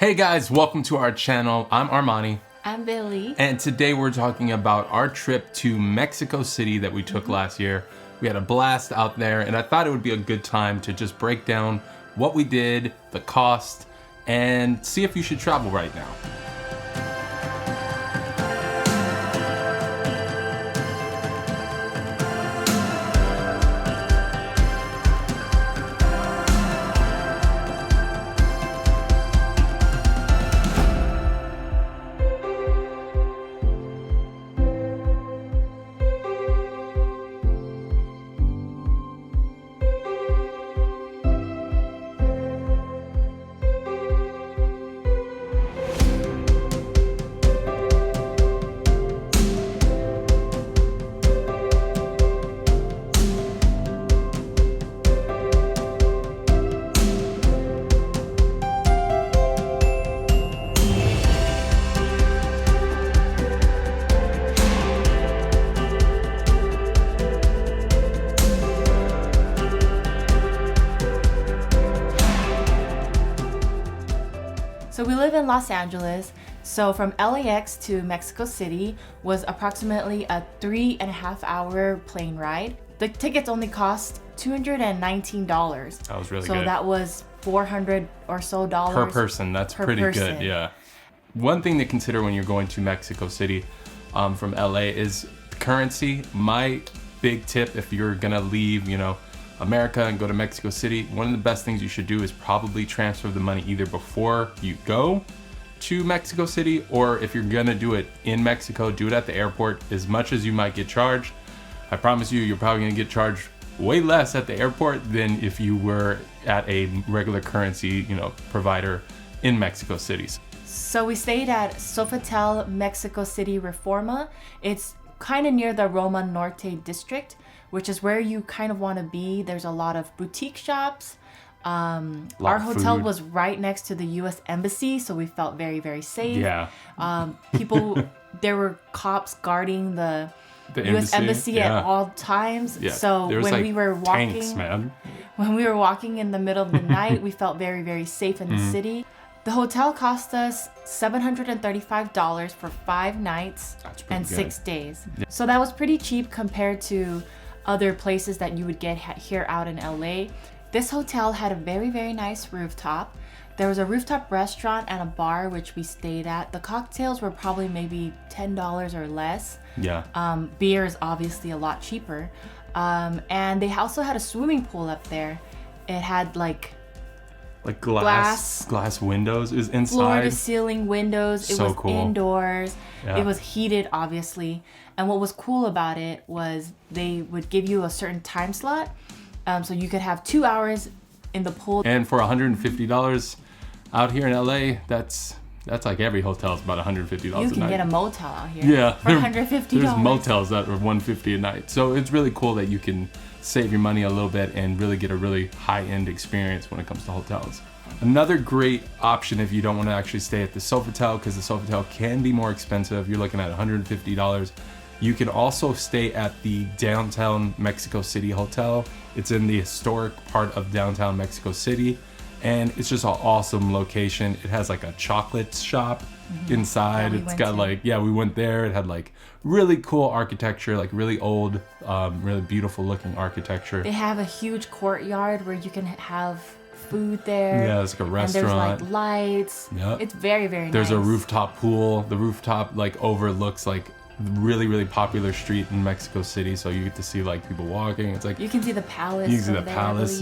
Hey guys, welcome to our channel. I'm Armani. I'm Billy. And today we're talking about our trip to Mexico City that we took last year. We had a blast out there, and I thought it would be a good time to just break down what we did, the cost, and see if you should travel right now. So we live in Los Angeles, so from LAX to Mexico City was approximately a 3.5-hour plane ride. The tickets only cost $219. That was really so good. So that was $400 or so per person. That's pretty good, yeah. One thing to consider when you're going to Mexico City from LA is currency. My big tip, if you're gonna leave, America and go to Mexico City, one of the best things you should do is probably transfer the money either before you go to Mexico City, or if you're gonna do it in Mexico, do it at the airport. As much as you might get charged, I promise you're probably gonna get charged way less at the airport than if you were at a regular currency, provider in Mexico City. So we stayed at Sofitel Mexico City Reforma. It's kind of near the Roma Norte district, which is where you kind of want to be. There's a lot of boutique shops. Our hotel food. was right next to the U.S. Embassy, so we felt very, very safe. Yeah. There were cops guarding the U.S. embassy, Embassy at all times. Yeah. So when we were walking, tanks, man. when we were walking in the middle of the night, we felt very, very safe in the city. The hotel cost us $735 for 5 nights and 6 days. Yeah. So that was pretty cheap compared to other places that you would get here out in LA. This hotel had a very, very nice rooftop. There was a rooftop restaurant and a bar which we stayed at. The cocktails were probably maybe $10 or less. Yeah. Beer is obviously a lot cheaper. And they also had a swimming pool up there. It had like glass windows. It was inside. Floor to ceiling windows. It So was cool. Indoors. Yeah. It was heated, obviously. And what was cool about it was they would give you a certain time slot. So you could have 2 hours in the pool. And for $150 out here in LA, that's like every hotel is about $150 a night. You can get a motel out here Yeah. for $150. There's motels that are $150 a night. So it's really cool that you can save your money a little bit and really get a really high-end experience when it comes to hotels. Another great option if you don't want to actually stay at the Sofitel, because the Sofitel can be more expensive. You're looking at $150. You can also stay at the downtown Mexico City Hotel. It's in the historic part of downtown Mexico City, and it's just an awesome location. It has like a chocolate shop inside. It's got we went there. It had like really cool architecture, like really old, really beautiful looking architecture. They have a huge courtyard where you can have food there. Yeah, it's like a restaurant. And there's like lights. Yep. It's very, very nice. There's a rooftop pool. The rooftop overlooks like really, really popular street in Mexico City, so you get to see like people walking. It's like you can see the palace. You can see the palace.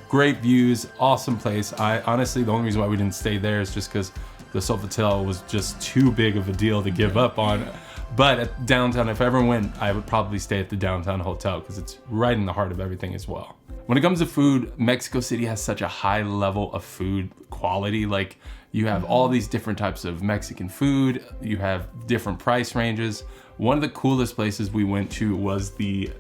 Great views, awesome place. I honestly, the only reason why we didn't stay there is just because the Sofitel was just too big of a deal to give up on. But at downtown, if I ever went, I would probably stay at the downtown hotel because it's right in the heart of everything as well. When it comes to food, Mexico City has such a high level of food quality. Like you have all these different types of Mexican food. You have different price ranges. One of the coolest places we went to was the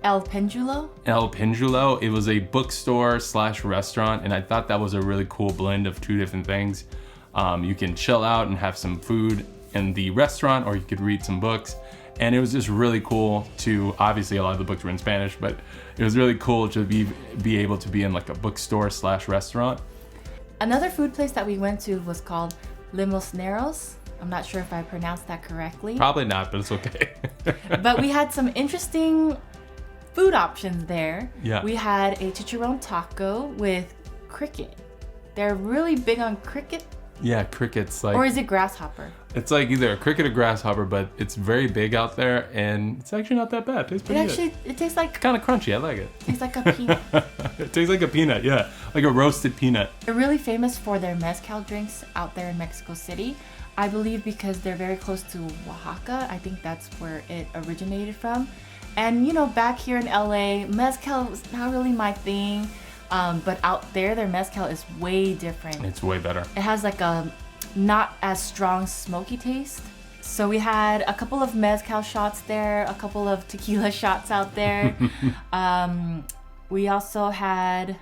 El Pendulo? El Pendulo. It was a bookstore / restaurant, and I thought that was a really cool blend of two different things. You can chill out and have some food in the restaurant, or you could read some books. And it was just really cool to, obviously a lot of the books were in Spanish, but it was really cool to be able to be in like a bookstore / restaurant. Another food place that we went to was called Limones Neros. I'm not sure if I pronounced that correctly. Probably not, but it's okay. But we had some interesting food options there. Yeah. We had a chicharron taco with cricket. They're really big on cricket. Yeah, crickets. Like, or is it grasshopper? it's like either a cricket or grasshopper, but it's very big out there, and it's actually not that bad. It tastes pretty good. It tastes like Kind of crunchy. I like it. tastes like a peanut. It tastes like a peanut. Yeah, like a roasted peanut. They're really famous for their mezcal drinks out there in Mexico City. I believe because they're very close to Oaxaca. I think that's where it originated from. And you know, back here in LA, mezcal is not really my thing. But out there, their mezcal is way different. It's way better. It has like a not as strong smoky taste. So we had a couple of mezcal shots there, a couple of tequila shots out there. We also had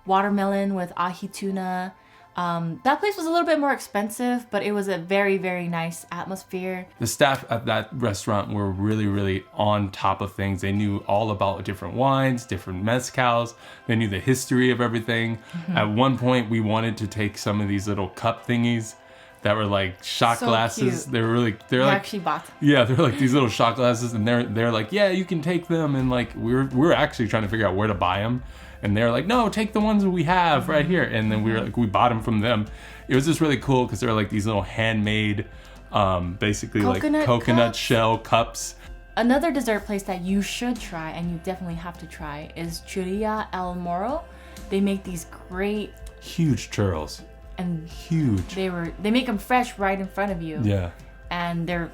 watermelon with ahi tuna. That place was a little bit more expensive, but it was a very, very nice atmosphere. The staff at that restaurant were really, really on top of things. They knew all about different wines, different mezcals. They knew the history of everything. Mm-hmm. At one point, we wanted to take some of these little cup thingies that were like shot So glasses. cute. They're We like, actually bought them. yeah, they're like these little shot glasses, and they're like, yeah, you can take them. And like we're actually trying to figure out where to buy them. And they're like, no, take the ones that we have right here. And then we bought them from them. It was just really cool because they're like these little handmade, basically Coconut like coconut cups? shell cups. Another dessert place that you should try, and you definitely have to try, is Churros El Moro. They make these great, Huge churros. and Huge. they make them fresh right in front of you. Yeah. And they're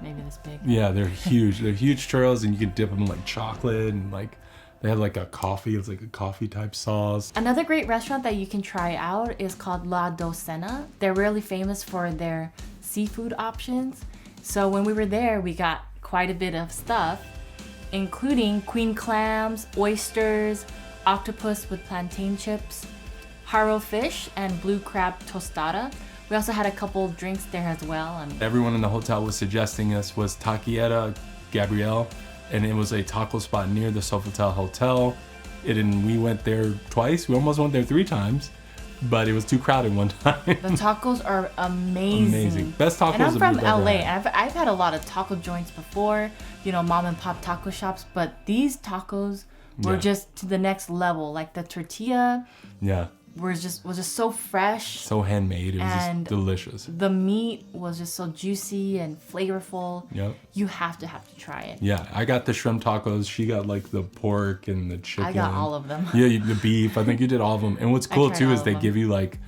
maybe this big. Yeah, they're huge. They're huge churros, and you can dip them in like chocolate, and like they have like a coffee. It's like a coffee type sauce. Another great restaurant that you can try out is called La Docena. They're really famous for their seafood options. So when we were there, we got quite a bit of stuff, including queen clams, oysters, octopus with plantain chips, haro fish, and blue crab tostada. We also had a couple drinks there as well. Everyone in the hotel was suggesting us was Taquietta Gabriel, and it was a taco spot near the Sofitel Hotel. And we went there twice. We almost went there 3 times, but it was too crowded one time. The tacos are amazing. Best tacos And I'm that from we've ever LA, had. and I've had a lot of taco joints before, you know, mom and pop taco shops, but these tacos were Yeah. just to the next level. Like the tortilla Yeah, was just so fresh. so handmade. It was And just delicious. The meat was just so juicy and flavorful. Yep. You have to try it. Yeah, I got the shrimp tacos. She got like the pork and the chicken. I got all of them. Yeah, the beef. I think you did all of them. And what's cool tried too all is of they them. give you like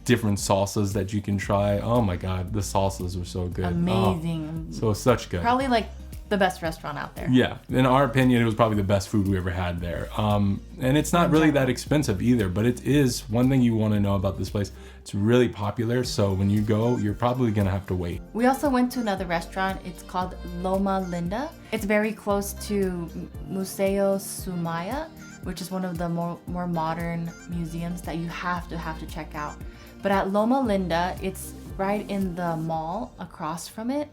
different salsas that you can try. Oh my god, the salsas were so good. Amazing. Oh, so such good. Probably like the best restaurant out there. Yeah, in our opinion, it was probably the best food we ever had there. And it's not really that expensive either, but it is one thing you want to know about this place. It's really popular, so when you go, you're probably gonna have to wait. We also went to another restaurant. It's called Loma Linda. It's very close to Museo Sumaya, which is one of the more modern museums that you have to check out. But at Loma Linda, it's right in the mall across from it,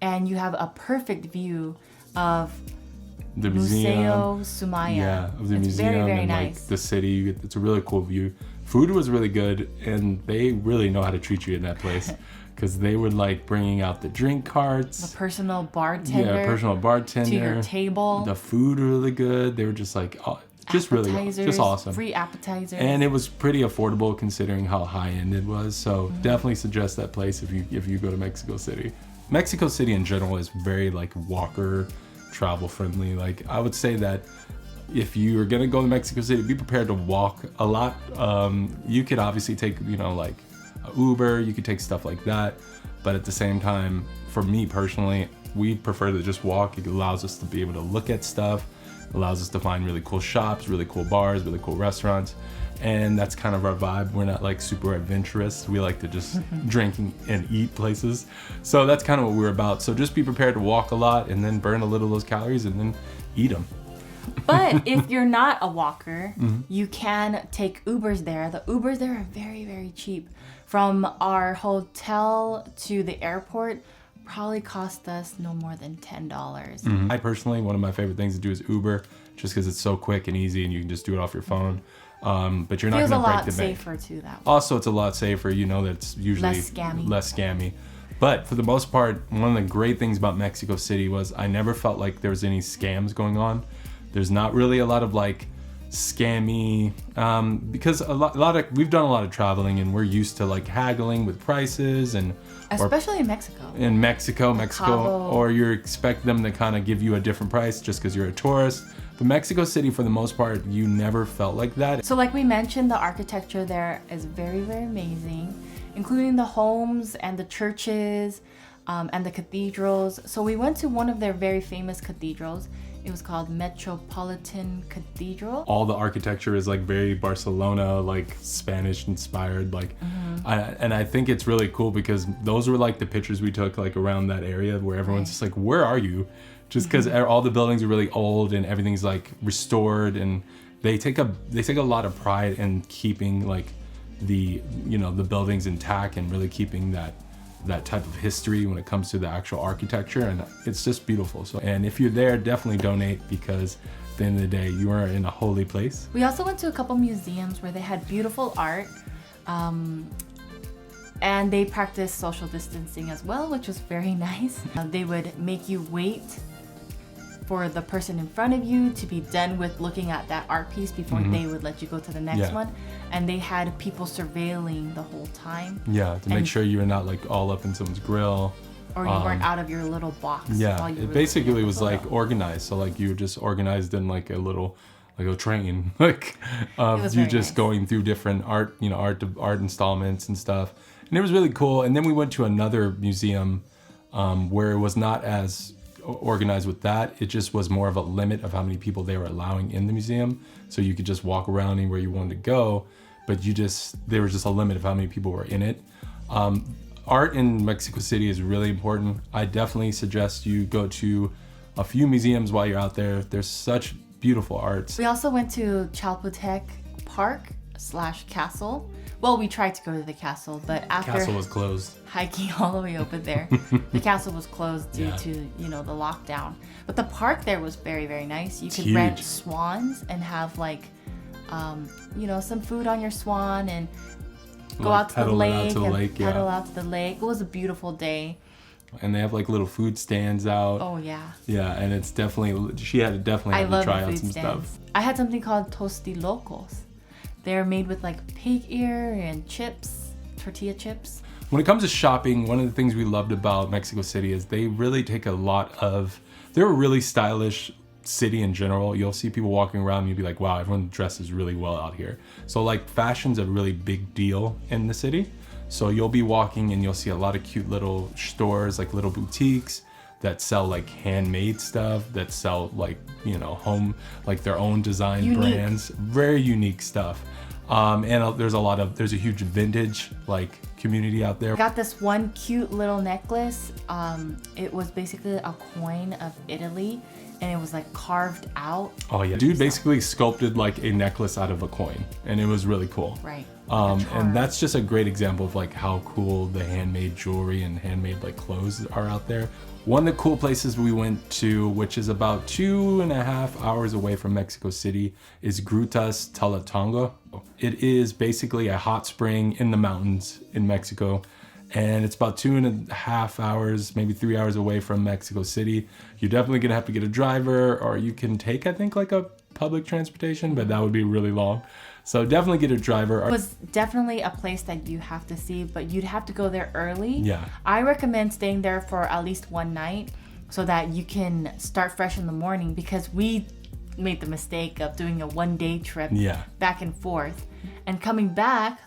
and you have a perfect view of The museum. Museo Sumaya. Yeah, of the It's museum very, very and nice. like the city. It's a really cool view. Food was really good, and they really know how to treat you in that place, because they were like bringing out the drink carts. The personal bartender. Yeah, personal bartender. to your table. The food really good. They were just like, just really, Appetizers, just awesome. Free appetizers. And it was pretty affordable considering how high end it was. So definitely suggest that place if you go to Mexico City. Mexico City in general is very like walker travel friendly. Like I would say that if you're gonna go to Mexico City, be prepared to walk a lot. You could obviously take, like a Uber, you could take stuff like that. But at the same time, for me personally, we prefer to just walk. It allows us to be able to look at stuff, allows us to find really cool shops, really cool bars, really cool restaurants. And that's kind of our vibe. We're not like super adventurous. We like to just drink and eat places. So that's kind of what we're about. So just be prepared to walk a lot and then burn a little of those calories and then eat them. But if you're not a walker, Mm-hmm. you can take Ubers there. The Ubers there are very, very cheap. From our hotel to the airport, probably cost us no more than $10. I personally, one of my favorite things to do is Uber, just because it's so quick and easy and you can just do it off your phone. But you're not Feels going a to break lot the bank. safer too that way. Also, it's a lot safer. You know, that's usually less scammy. But for the most part, one of the great things about Mexico City was I never felt like there was any scams going on. There's not really a lot of like scammy, because we've done a lot of traveling and we're used to like haggling with prices and especially in Mexico. In Mexico, or you expect them to kind of give you a different price just because you're a tourist. But Mexico City, for the most part, you never felt like that. So like we mentioned, the architecture there is very, very amazing, including the homes and the churches and the cathedrals. So we went to one of their very famous cathedrals. It was called Metropolitan Cathedral. All the architecture is like very Barcelona, like Spanish inspired. Like, and I think it's really cool because those were like the pictures we took like around that area where everyone's just like, where are you? Just because all the buildings are really old and everything's like restored, and they take a lot of pride in keeping like the buildings intact and really keeping that type of history when it comes to the actual architecture, and it's just beautiful. So, and if you're there, definitely donate, because at the end of the day, you are in a holy place. We also went to a couple museums where they had beautiful art, and they practiced social distancing as well, which was very nice. They would make you wait for the person in front of you to be done with looking at that art piece before they would let you go to the next one. And they had people surveilling the whole time. Yeah, to make sure you were not like all up in someone's grill. Or you weren't out of your little box. Yeah, while you it were basically was looking at the like photo. organized. So like you were just organized in like a little, like a train, like of you very just nice. going through different art installments and stuff. And it was really cool. And then we went to another museum where it was not as organized with that. It just was more of a limit of how many people they were allowing in the museum. So you could just walk around anywhere you wanted to go, but there was just a limit of how many people were in it. Art in Mexico City is really important. I definitely suggest you go to a few museums while you're out there. There's such beautiful arts. We also went to Chapultepec Park/Castle. Well, we tried to go to the castle, but after Castle was closed. hiking all the way over there, the castle was closed due to the lockdown. But the park there was very, very nice. You could rent swans and have like some food on your swan and go out to the lake pedal out to the lake. It was a beautiful day. And they have like little food stands out. Oh yeah. Yeah, and it's definitely, she had to definitely have to try out some stuff. I had something called tostilocos. They're made with like pig ear and chips, tortilla chips. When it comes to shopping, one of the things we loved about Mexico City is they really take they're a really stylish city in general. You'll see people walking around and you'll be like, wow, everyone dresses really well out here. So like fashion's a really big deal in the city. So you'll be walking and you'll see a lot of cute little stores, like little boutiques that sell like handmade stuff, that sell like, home, like their own design brands, very unique stuff. And there's a huge vintage like community out there. I got this one cute little necklace. It was basically a coin of Italy, and it was like carved out. Oh yeah, dude basically sculpted like a necklace out of a coin, and it was really cool. Right. And that's just a great example of like how cool the handmade jewelry and handmade like clothes are out there. One of the cool places we went to, which is about 2.5 hours away from Mexico City, is Grutas Talatonga. It is basically a hot spring in the mountains in Mexico, and it's about 2.5 hours, maybe 3 hours away from Mexico City. You're definitely gonna have to get a driver, or you can take, I think, like a public transportation, but that would be really long. So definitely get a driver. It was definitely a place that you have to see, but you'd have to go there early. Yeah. I recommend staying there for at least one night so that you can start fresh in the morning, because we made the mistake of doing a one-day trip back and forth, and coming back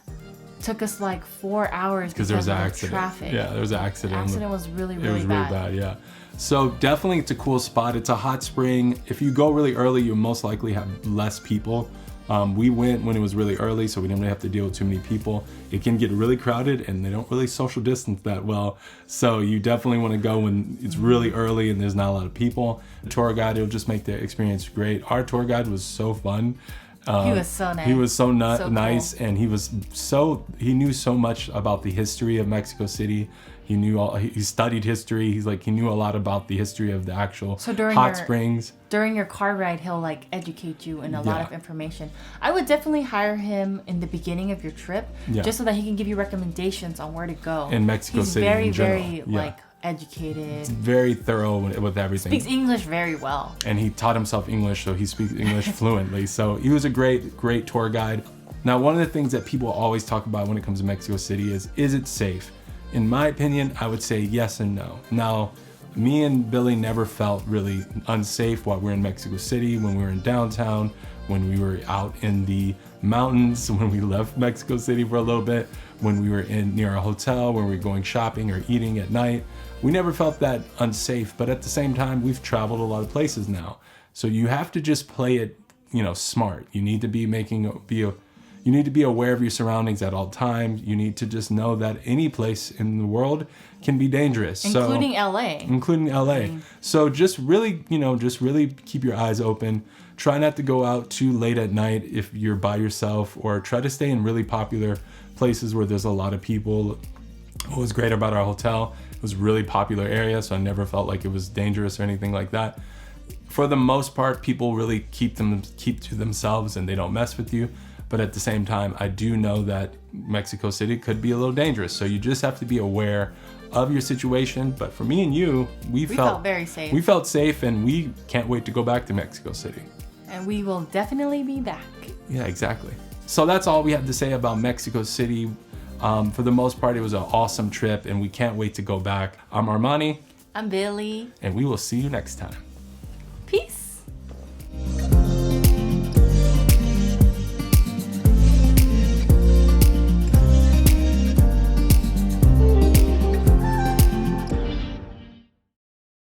took us like 4 hours because there was of an the accident. traffic. Yeah, there was an accident. The accident was really, really It was really bad, yeah. So definitely it's a cool spot. It's a hot spring. If you go really early, you'll most likely have less people. We went when it was really early, so we didn't really have to deal with too many people. It can get really crowded, and they don't really social distance that well. So you definitely want to go when it's really early and there's not a lot of people. The tour guide will just make the experience great. Our tour guide was so fun. He was so nice. He was so, So nice, cool. and he knew so much about the history of Mexico City. He studied history. He knew a lot about the history of the actual hot springs. During your car ride, he'll like educate you in a lot Yeah. of information. I would definitely hire him in the beginning of your trip, Yeah. just so that he can give you recommendations on where to go. In Mexico City He's very, in general. very Yeah. like educated. Very thorough with everything. Speaks English very well. And he taught himself English, so he speaks English fluently. So he was a great tour guide. Now, one of the things that people always talk about when it comes to Mexico City is it safe? In my opinion, I would say yes and no. Now, me and Billy never felt really unsafe while we were in Mexico City, when we were in downtown, when we were out in the mountains, when we left Mexico City for a little bit, when we were near a hotel, when we were going shopping or eating at night. We never felt that unsafe, but at the same time, we've traveled a lot of places now. So you have to just play it, smart. You need to you need to be aware of your surroundings at all times. You need to just know that any place in the world can be dangerous. Including LA. Including LA. So just really keep your eyes open. Try not to go out too late at night if you're by yourself, or try to stay in really popular places where there's a lot of people. What was great about our hotel, it was a really popular area, so I never felt like it was dangerous or anything like that. For the most part, people really keep to themselves and they don't mess with you. But at the same time, I do know that Mexico City could be a little dangerous. So you just have to be aware of your situation. But for me and you, we felt very safe. We felt safe, and we can't wait to go back to Mexico City. And we will definitely be back. Yeah, exactly. So that's all we have to say about Mexico City. For the most part, it was an awesome trip, and we can't wait to go back. I'm Armani. I'm Billy. And we will see you next time. Peace.